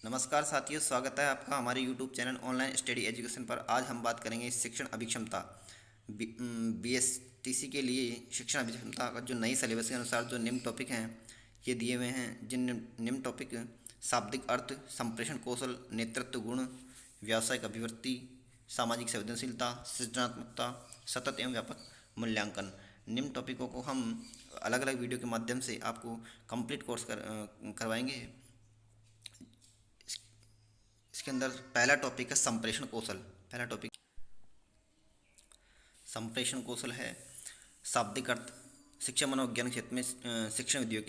नमस्कार साथियों, स्वागत है आपका हमारे YouTube channel online study education पर। आज हम बात करेंगे शिक्षण अभिक्षमता BSTC के लिए शिक्षण अभिक्षमता का जो नई सिलेबस के अनुसार जो निम्न टॉपिक हैं ये दिए हुए हैं। जिन निम्न टॉपिक शाब्दिक अर्थ, संप्रेषण कौशल, नेतृत्व गुण, व्यावसायिक अभिवृत्ति, सामाजिक संवेदनशीलता, सृजनात्मकता, सतत एवं व्यापक मूल्यांकन। निम्न टॉपिकों को हम अलग अलग वीडियो के माध्यम से आपको कंप्लीट कोर्स करवाएंगे। इसके अंदर पहला टॉपिक है संप्रेषण कौशल। पहला टॉपिक संप्रेषण कौशल है। शाब्दिक अर्थ, शिक्षा मनोविज्ञान क्षेत्र में शिक्षण विधियों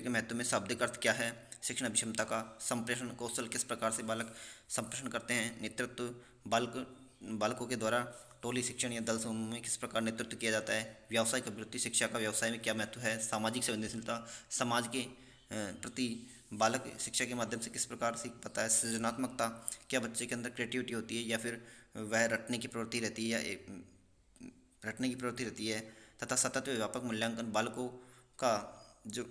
के महत्व में शाब्दिक अर्थ क्या है, शिक्षण अभिक्षमता का संप्रेषण कौशल, किस प्रकार से बालक संप्रेषण करते हैं, नेतृत्व, बालकों के द्वारा टोली शिक्षण या दल समूह में किस प्रकार नेतृत्व किया जाता है, व्यावसायिक अभिवृत्ति, शिक्षा का व्यवसाय में क्या महत्व है, सामाजिक संवेदनशीलता, समाज के प्रति बालक शिक्षा के माध्यम से किस प्रकार सीख पाता है, सृजनात्मकता, क्या बच्चे के अंदर क्रिएटिविटी होती है या फिर वह रटने की प्रवृत्ति रहती है तथा सतत व व्यापक मूल्यांकन, बालकों का जो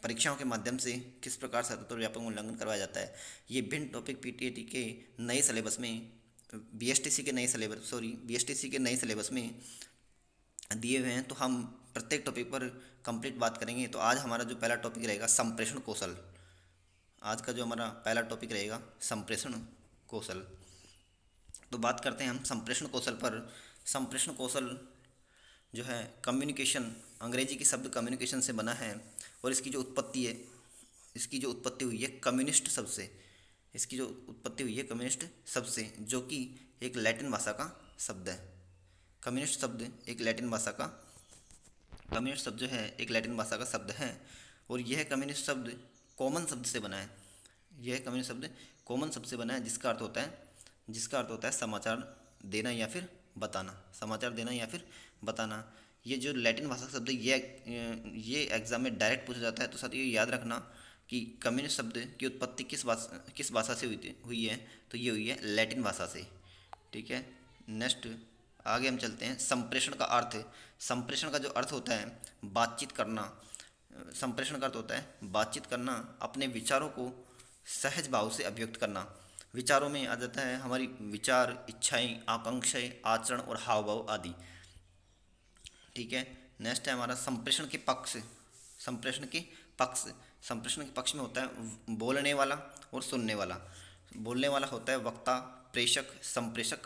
परीक्षाओं के माध्यम से किस प्रकार सतत और व्यापक मूल्यांकन करवाया जाता है। ये भिन्न टॉपिक PTAT के नए सिलेबस में BSTC के नए सिलेबस में दिए हुए हैं। तो हम प्रत्येक टॉपिक पर कंप्लीट बात करेंगे। तो आज हमारा जो पहला टॉपिक रहेगा संप्रेषण कौशल। आज का जो हमारा पहला टॉपिक रहेगा संप्रेषण कौशल। तो बात करते हैं हम संप्रेषण कौशल पर। संप्रेषण कौशल जो है कम्युनिकेशन, अंग्रेजी की शब्द कम्युनिकेशन से बना है और इसकी जो उत्पत्ति हुई है कम्युनिस्ट शब्द से, जो कि एक लैटिन भाषा का शब्द है। कम्युनिस्ट शब्द जो है एक लैटिन भाषा का शब्द है और यह कम्युनिस्ट शब्द कॉमन शब्द से बना है। जिसका अर्थ होता है समाचार देना या फिर बताना। ये जो लैटिन भाषा का शब्द है ये एग्जाम में डायरेक्ट पूछा जाता है। तो साथ ही याद रखना कि कम्युनिस्ट शब्द की उत्पत्ति किस भाषा से हुई है, तो ये हुई है लैटिन भाषा से। ठीक है, नेक्स्ट आगे हम चलते हैं। संप्रेषण का अर्थ। संप्रेषण का जो अर्थ होता है बातचीत करना, अपने विचारों को सहज भाव से अभिव्यक्त करना। विचारों में आ जाता है हमारी विचार, इच्छाएं, आकांक्षाएं, आचरण और हाव भाव आदि। ठीक है, नेक्स्ट है हमारा संप्रेषण के पक्ष में होता है बोलने वाला और सुनने वाला। बोलने वाला होता है वक्ता, प्रेषक, संप्रेषक,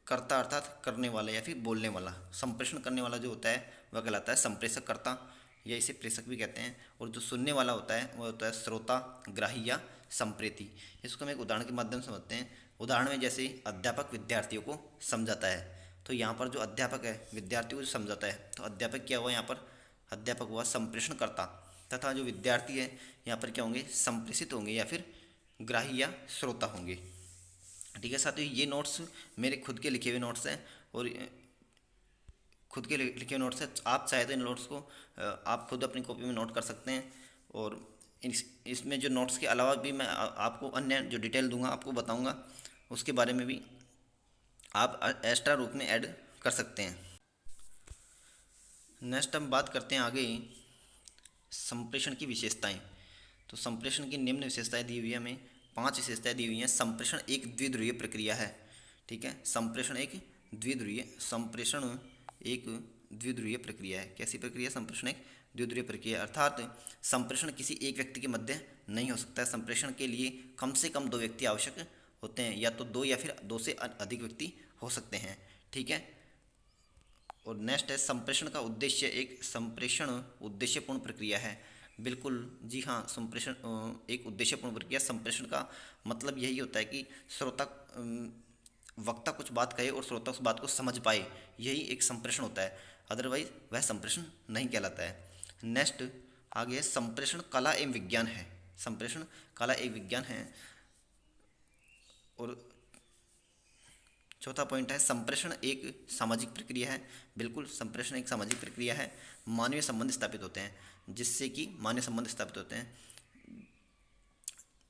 कर्ता अर्थात करने वाला या फिर बोलने वाला। संप्रेषण करने वाला जो होता है वह कहलाता है संप्रेषक कर्ता, या इसे प्रेषक भी कहते हैं। और जो सुनने वाला होता है वह होता है श्रोता, ग्राही या संप्रेती। इसको हम एक उदाहरण के माध्यम से समझते हैं। उदाहरण में जैसे अध्यापक विद्यार्थियों को समझाता है, तो यहाँ पर जो अध्यापक है विद्यार्थियों को समझाता है, तो अध्यापक क्या हुआ यहाँ पर, अध्यापक हुआ संप्रेषण करता, तथा जो विद्यार्थी है यहाँ पर क्या होंगे, संप्रेषित होंगे या फिर ग्राही या श्रोता होंगे। ठीक है साथियों, ये नोट्स मेरे खुद के लिखे हुए नोट्स हैं आप चाहे तो इन नोट्स को आप खुद अपनी कॉपी में नोट कर सकते हैं। और इसमें जो नोट्स के अलावा भी मैं आपको अन्य जो डिटेल दूंगा, आपको बताऊंगा, उसके बारे में भी आप एक्स्ट्रा रूप में ऐड कर सकते हैं। नेक्स्ट हम बात करते हैं आगे संप्रेषण की विशेषताएं। तो संप्रेषण की निम्न विशेषताएं दी हुई है, हमें 5 विशेषताएं दी हुई हैं। संप्रेषण एक द्विध्रुवीय प्रक्रिया है। ठीक है, संप्रेषण एक द्विध्रुवीय प्रक्रिया है। कैसी प्रक्रिया? संप्रेषण एक द्विध्रुवीय प्रक्रिया, अर्थात संप्रेषण किसी एक व्यक्ति के मध्य नहीं हो सकता है। संप्रेषण के लिए कम से कम 2 व्यक्ति आवश्यक होते हैं, या तो 2 या फिर 2 से अधिक व्यक्ति हो सकते हैं। ठीक है, और नेक्स्ट है संप्रेषण का उद्देश्य। संप्रेषण उद्देश्यपूर्ण प्रक्रिया है। बिल्कुल जी हाँ, संप्रेषण एक उद्देश्यपूर्ण प्रक्रिया। संप्रेषण का मतलब यही होता है कि वक्ता कुछ बात कहे और श्रोता उस बात को समझ पाए, यही एक संप्रेषण होता है। अदरवाइज वह संप्रेषण नहीं कहलाता है। नेक्स्ट आगे संप्रेषण कला एवं विज्ञान है। संप्रेषण कला एक विज्ञान है। और चौथा पॉइंट है संप्रेषण एक सामाजिक प्रक्रिया है। बिल्कुल, संप्रेषण एक सामाजिक प्रक्रिया है। मानवीय संबंध स्थापित होते हैं,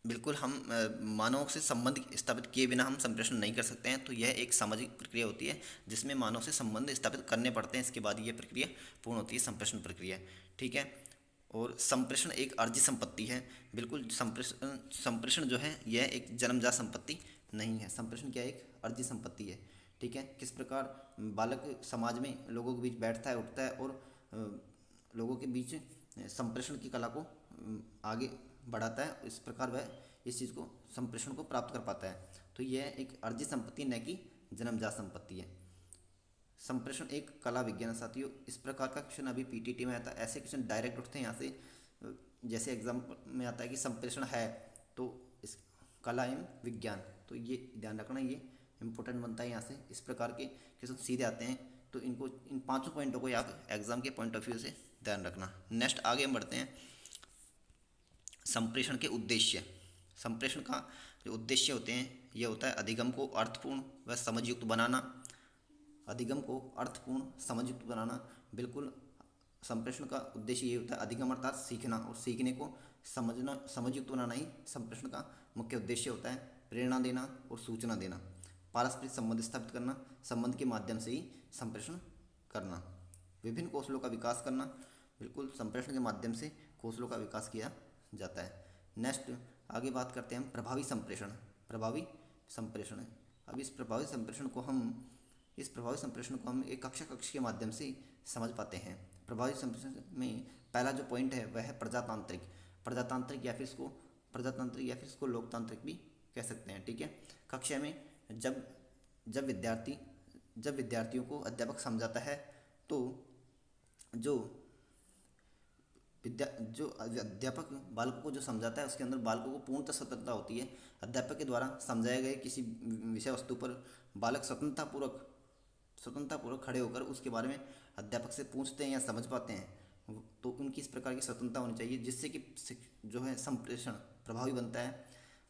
बिल्कुल, हम मानव से संबंध स्थापित किए बिना हम संप्रेषण नहीं कर सकते हैं। तो यह एक सामाजिक प्रक्रिया होती है जिसमें मानव से संबंध स्थापित करने पड़ते हैं, इसके बाद ये प्रक्रिया पूर्ण होती है, संप्रेषण प्रक्रिया। ठीक है, और संप्रेषण एक अर्जित संपत्ति है। बिल्कुल, संप्रेषण संप्रेषण जो है यह एक जन्मजात संपत्ति नहीं है। संप्रेषण क्या है? एक अर्जित संपत्ति है। ठीक है। किस प्रकार बालक समाज में लोगों के बीच बैठता है, उठता है और लोगों के बीच संप्रेषण की कला को आगे बढ़ाता है, इस प्रकार वह इस चीज़ को, संप्रेषण को प्राप्त कर पाता है। तो यह एक अर्जित संपत्ति न कि जन्मजात संपत्ति है। संप्रेषण एक कला विज्ञान है साथियों। इस प्रकार का क्वेश्चन अभी पीटीटी में आता है। ऐसे क्वेश्चन डायरेक्ट उठते हैं यहाँ से। जैसे एग्जाम में आता है कि संप्रेषण है तो इस कला एवं विज्ञान, तो ये ध्यान रखना, ये इंपॉर्टेंट बनता है यहाँ से। इस प्रकार के क्वेश्चन सीधे आते हैं, तो इनको, इन पांचों पॉइंटों को आप एग्जाम के पॉइंट ऑफ व्यू से ध्यान रखना। नेक्स्ट आगे हम बढ़ते हैं। संप्रेषण के उद्देश्य। संप्रेषण का जो उद्देश्य होते हैं, यह होता है अधिगम को अर्थपूर्ण व समझयुक्त बनाना। अधिगम को अर्थपूर्ण समझयुक्त बनाना। बिल्कुल, संप्रेषण का उद्देश्य ये होता है अधिगम अर्थात सीखना, और सीखने को समझना, समझयुक्त बनाना ही संप्रेषण का मुख्य उद्देश्य होता है। प्रेरणा देना और सूचना देना। पारस्परिक संबंध स्थापित करना, संबंध के माध्यम से ही संप्रेषण करना। विभिन्न कौशलों का विकास करना। बिल्कुल, संप्रेषण के माध्यम से कौशलों का विकास किया जाता है। नेक्स्ट आगे बात करते हैं हम प्रभावी संप्रेषण। प्रभावी संप्रेषण। अब इस प्रभावी संप्रेषण को हम एक कक्ष के माध्यम से समझ पाते हैं। प्रभावी संप्रेषण में पहला जो पॉइंट है वह है प्रजातांत्रिक। प्रजातांत्रिक या फिर इसको लोकतांत्रिक भी कह सकते हैं। ठीक है। कक्षा में जब विद्यार्थियों को अध्यापक समझाता है, तो जो अध्यापक बालकों को जो समझाता है, उसके अंदर बालकों को पूर्णतः स्वतंत्रता होती है। अध्यापक के द्वारा समझाए गए किसी विषय वस्तु पर बालक स्वतंत्रतापूर्वक खड़े होकर उसके बारे में अध्यापक से पूछते हैं या समझ पाते हैं। तो उनकी इस प्रकार की स्वतंत्रता होनी चाहिए, जिससे कि जो है संप्रेषण प्रभावी बनता है।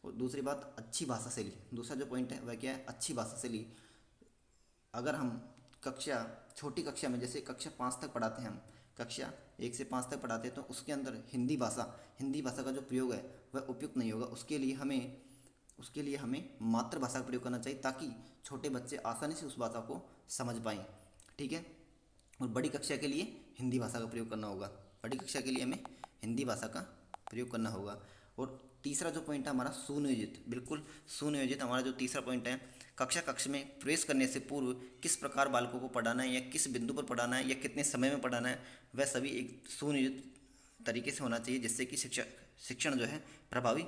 और दूसरी बात, अच्छी भाषा शैली। दूसरा जो पॉइंट है वह क्या है? अच्छी भाषा शैली। अगर हम छोटी कक्षा में, जैसे कक्षा 5 तक पढ़ाते हैं हम, कक्षा 1 से 5 तक पढ़ाते हैं, तो उसके अंदर हिंदी भाषा का जो प्रयोग है वह उपयुक्त नहीं होगा। उसके लिए हमें मातृभाषा का प्रयोग करना चाहिए, ताकि छोटे बच्चे आसानी से उस भाषा को समझ पाएँ। ठीक है। और बड़ी कक्षा के लिए हिंदी भाषा का प्रयोग करना होगा। बड़ी कक्षा के लिए हमें हिंदी भाषा का प्रयोग करना होगा। और तीसरा जो पॉइंट है हमारा सुनियोजित। बिल्कुल, सुनियोजित हमारा जो तीसरा पॉइंट है, कक्ष में प्रवेश करने से पूर्व किस प्रकार बालकों को पढ़ाना है, या किस बिंदु पर पढ़ाना है, या कितने समय में पढ़ाना है, वह सभी एक सुनियोजित तरीके से होना चाहिए, जिससे कि शिक्षण जो है प्रभावी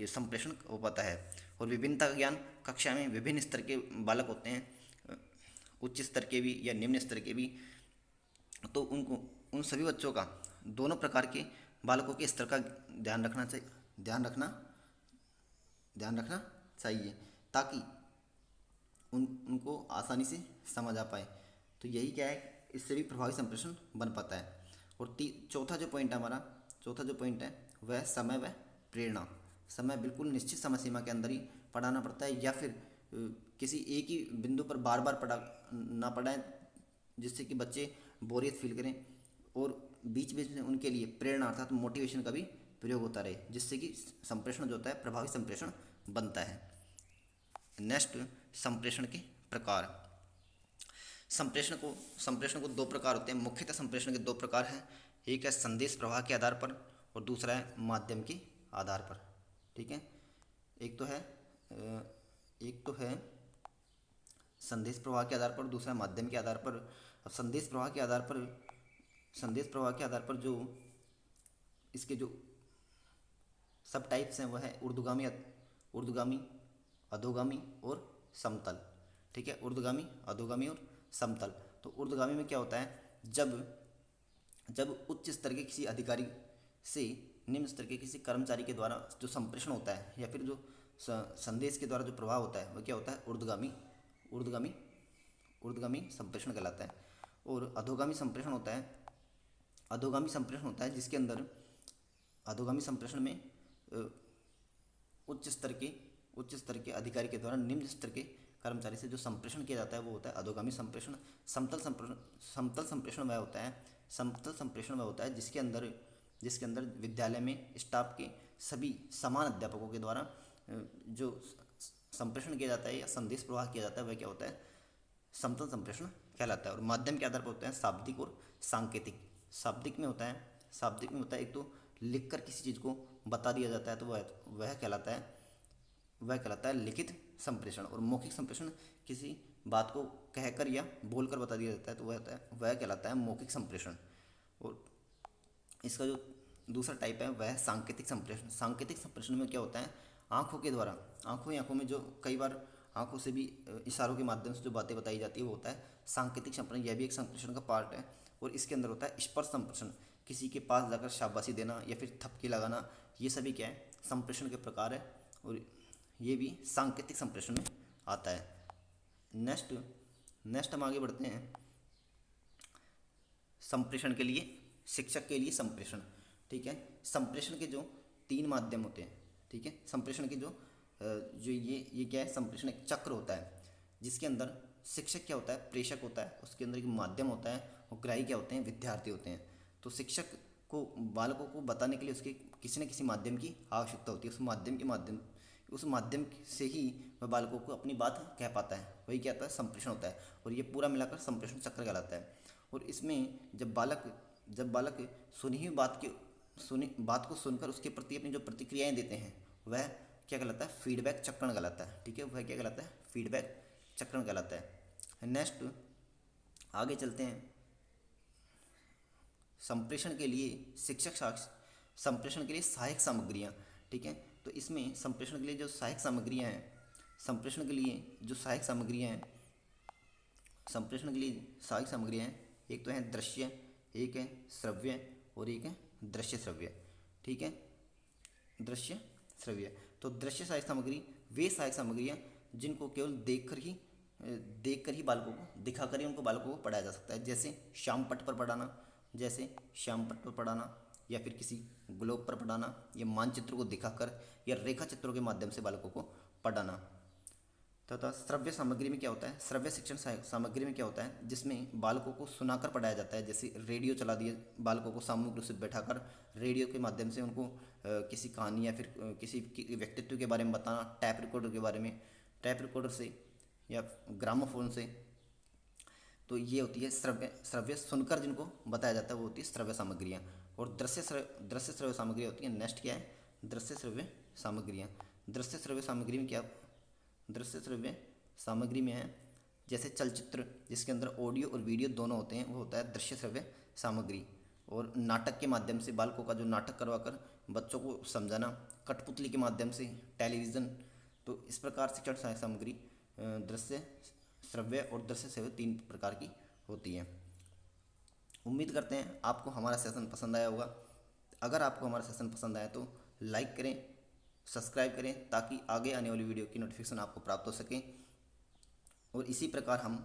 संप्रेषण हो पाता है। और विभिन्नता का ज्ञान। कक्षा में विभिन्न स्तर के बालक होते हैं, उच्च स्तर के भी या निम्न स्तर के भी। तो उन सभी बच्चों का, दोनों प्रकार के बालकों के स्तर का ध्यान रखना चाहिए, ताकि उनको आसानी से समझ आ पाए। तो यही क्या है, इससे भी प्रभावी संप्रेषण बन पाता है। और चौथा जो पॉइंट है वह समय व प्रेरणा। समय, बिल्कुल निश्चित समय सीमा के अंदर ही पढ़ाना पड़ता है, या फिर किसी एक ही बिंदु पर बार बार पढ़ाएं, जिससे कि बच्चे बोरियत फील करें। और बीच बीच में उनके लिए प्रेरणा अर्थात मोटिवेशन का भी प्रयोग होता रहे, जिससे कि संप्रेषण जो होता है प्रभावी संप्रेषण बनता है। नेक्स्ट, संप्रेषण के प्रकार। संप्रेषण को दो प्रकार होते हैं। मुख्यतः संप्रेषण के दो प्रकार हैं। एक है संदेश प्रवाह के आधार पर, और दूसरा है माध्यम के आधार पर। ठीक है। एक तो है संदेश प्रवाह के आधार पर, दूसरा माध्यम के आधार पर। अब संदेश प्रवाह के आधार पर जो इसके जो सब टाइप्स हैं वह है ऊर्ध्वगामी, अधोगामी और समतल। ठीक है। ऊर्ध्वगामी, अधोगामी और समतल। तो ऊर्ध्वगामी में क्या होता है, जब उच्च स्तर के किसी अधिकारी से निम्न स्तर के किसी कर्मचारी के द्वारा जो संप्रेषण होता है, या फिर जो संदेश के द्वारा जो प्रभाव होता है, वह क्या होता है, ऊर्ध्वगामी संप्रेषण कहलाता है। और अधोगामी संप्रेषण होता है जिसके अंदर अधोगामी संप्रेषण में उच्च स्तर के अधिकारी के द्वारा निम्न स्तर के कर्मचारी से जो संप्रेषण किया जाता है वो होता है अधोगामी संप्रेषण। समतल संप्रेषण वह होता है जिसके अंदर विद्यालय में स्टाफ के सभी समान अध्यापकों के द्वारा जो संप्रेषण किया जाता है या संदेश प्रवाह किया जाता है, वह क्या होता है, समतल संप्रेषण कहलाता है। और माध्यम के आधार पर होते हैं शाब्दिक और सांकेतिक। शाब्दिक में होता है शाब्दिक में होता है एक तो लिख कर किसी चीज़ को बता दिया जाता है, तो वह कहलाता है लिखित संप्रेषण। और मौखिक संप्रेषण किसी बात को कहकर या बोलकर बता दिया जाता है, तो वह कहलाता है मौखिक संप्रेषण। और इसका जो दूसरा टाइप है वह है सांकेतिक संप्रेषण। सांकेतिक संप्रेषण में क्या होता है, आंखों के द्वारा, आंखों में जो कई बार आंखों से भी इशारों के माध्यम से जो बातें बताई जाती है वो होता है सांकेतिक संप्रेषण। यह भी एक संप्रेषण का पार्ट है। और इसके अंदर होता है स्पर्श संप्रेषण, किसी के पास जाकर शाबाशी देना या फिर थपकी लगाना, ये सभी क्या है, संप्रेषण के प्रकार है, और ये भी सांकेतिक संप्रेषण में आता है। नेक्स्ट हम आगे बढ़ते हैं संप्रेषण के लिए, शिक्षक के लिए संप्रेषण। ठीक है, संप्रेषण के जो 3 माध्यम होते हैं। ठीक है, संप्रेषण के जो ये क्या है, संप्रेषण एक चक्र होता है जिसके अंदर शिक्षक क्या होता है, प्रेषक होता है, उसके अंदर एक माध्यम होता है, और ग्राही क्या होते हैं, विद्यार्थी होते हैं। तो शिक्षक को बालकों को बताने के लिए उसके किसी न किसी माध्यम की आवश्यकता होती है। उस माध्यम से ही वह बालकों को अपनी बात कह पाता है, वही क्या होता है, संप्रेषण होता है। और ये पूरा मिलाकर संप्रेषण चक्र कहलाता है। और इसमें जब बालक सुनी बात को सुनकर उसके प्रति अपनी जो प्रतिक्रियाएं देते हैं, वह क्या कहलाता है, फीडबैक चक्रण कहलाता है। ठीक है, वह क्या कहलाता है, फीडबैक चक्रण कहलाता है। नेक्स्ट आगे चलते हैं, संप्रेषण के लिए संप्रेषण के लिए सहायक सामग्रियाँ। ठीक है, तो इसमें संप्रेषण के लिए जो सहायक सामग्रियाँ हैं, एक तो है दृश्य, एक है श्रव्य, और एक है दृश्य श्रव्य। ठीक है, दृश्य श्रव्य। तो दृश्य सहायक सामग्री वे सहायक सामग्रियाँ जिनको केवल देखकर ही बालकों को, दिखाकर ही उनको बालकों को पढ़ाया जा सकता है। जैसे श्याम पट्ट पर पढ़ाना, या फिर किसी ग्लोब पर पढ़ाना, या मानचित्र को दिखाकर या रेखा चित्रों के माध्यम से बालकों को पढ़ाना। तथा श्रव्य सामग्री में क्या होता है, श्रव्य शिक्षण सामग्री में क्या होता है, जिसमें बालकों को सुनाकर पढ़ाया जाता है। जैसे रेडियो चला दिए, बालकों को सामूहिक रूप से बैठाकर रेडियो के माध्यम से उनको किसी कहानी या फिर किसी व्यक्तित्व के बारे में बताना, टैप रिकॉर्डर से या ग्रामोफोन से। तो ये होती है श्रव्य सुनकर जिनको बताया जाता है, वो होती है श्रव्य सामग्रियाँ। और दृश्य श्रव्य सामग्रियाँ होती है। नेक्स्ट क्या है, दृश्य श्रव्य सामग्रियाँ। दृश्य श्रव्य सामग्री में है जैसे चलचित्र, जिसके अंदर ऑडियो और वीडियो दोनों होते हैं, वो होता है दृश्य श्रव्य सामग्री। और नाटक के माध्यम से बालकों का जो नाटक करवाकर बच्चों को समझाना, कठपुतली के माध्यम से, टेलीविज़न। तो इस प्रकार शिक्षण सहायक सामग्री दृश्य श्रव्य और दृश्य श्रव्य 3 प्रकार की होती है। उम्मीद करते हैं आपको हमारा सेशन पसंद आया होगा। अगर आपको हमारा सेशन पसंद आया तो लाइक करें, सब्सक्राइब करें, ताकि आगे आने वाली वीडियो की नोटिफिकेशन आपको प्राप्त हो सके। और इसी प्रकार हम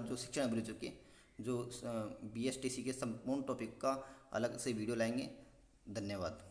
जो शिक्षण अभिरुचि के जो BSTC के संपूर्ण टॉपिक का अलग से वीडियो लाएंगे। धन्यवाद।